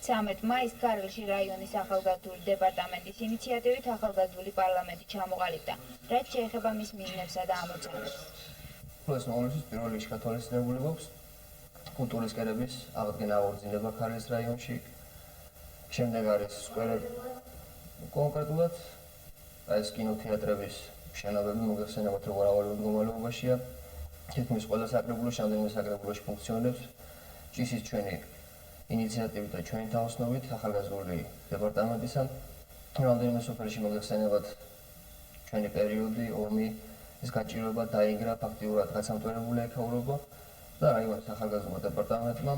13 მაისს ქარელში რაიონის ახალგაზრდული დეპარტამენტის ინიციატივით ახალგაზრდული პარლამენტი ჩამოყალიბდა, რაც შეეხება მის მიზნებსა და ამოცანებს. Plus, მომავლის პირველ რიგში გათვალისწინებული გვაქვს კულტურის კერების აღდგენა აღორძინება ქარელის რაიონში. შემდეგ არის სკვერები. კონკრეტულად ეს კინოთეატრების შენობები მოგეხსენებათ, როგორ ავალი მდგომარეობაშია. თითქმის ყველა საკრებულოში, რამდენიმე საკრებულოში ფუნქციონებს. ჭისის ჩვენი ინიციატივით და ჩვენი თაოსნობით ახალგაზრდული დეპარტამენტისა რამდენიმე სოფელში მოგეხსენებათ ჩვენი პერიოდი, ომი, ეს გაჭირვება დაინგრა ფაქტიურად გაცამტვერებული ექაურობა და რაიონის ახალგაზრდულ დეპარტამენტმა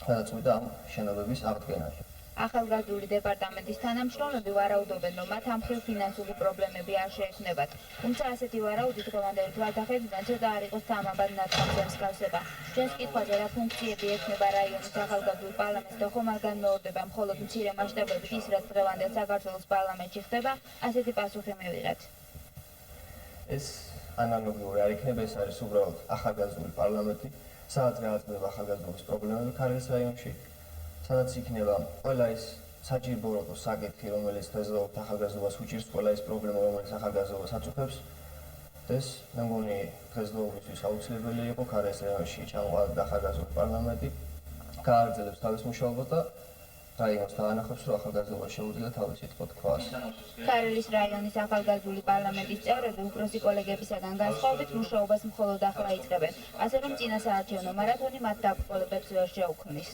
გადაწყვიტა ამ შენობების აღდგენაში. ახალგაზრდული დეპარტამენტის თანამშრომლები ვარაუდობენ, რომ მათ ამ მხრივ ფინანსური პრობლემები არ შეექმნებათ. თუმცა ასეთი ვარაუდი დღევანდელი თვალდახედვიდან ცოტა არ იყოს თამამად ნათქვამზე მსგავსება. ჩვენს კითხვაზე რა ფუნქციები ექნება რაიონის ახალგაზრდულ პარლამენტს და ხომ არ განმეორდება მხოლოდ მცირე მასშტაბებით ის, რაც დღევანდელ საქართველოს პარლამენტში ხდება, ასეთი პასუხი მივიღეთ. ეს ანალოგიური არ იქნება, ეს არის უბრალოდ ახალგაზრდული პარლამენტი, სადაც გააზრდება ახალგაზრდობის პრობლემები ქარელის რაიონში. სადაც იქნება ყველა ის საჭიროებო საკითხი, რომელიც დღესდღეობით ახალგაზრდობას უჭირს, ყველა ის პრობლემა, რომელიც ახალგაზრდობას აწუხებს. ეს მე მგონი დღესდღეობისთვის აუცილებელი იყო ქარელის რაიონში ჩამოყალიბდა ახალგაზრდული პარლამენტი, გააგრძელებს თავის მუშაობას და რაიონს დაანახებს, რომ ახალგაზრდობა შეუძლია თავისი თქო თქვას. ქარელის რაიონის ახალგაზრდული პარლამენტის წევრები უფროსი კოლეგებისაგან განსხვავებით მუშაობას მხოლოდ ახლა იწყებენ, ასე რომ წინასაარჩევნო მარათონი მათ დაბრკოლებებს ვერ შეუქმნის.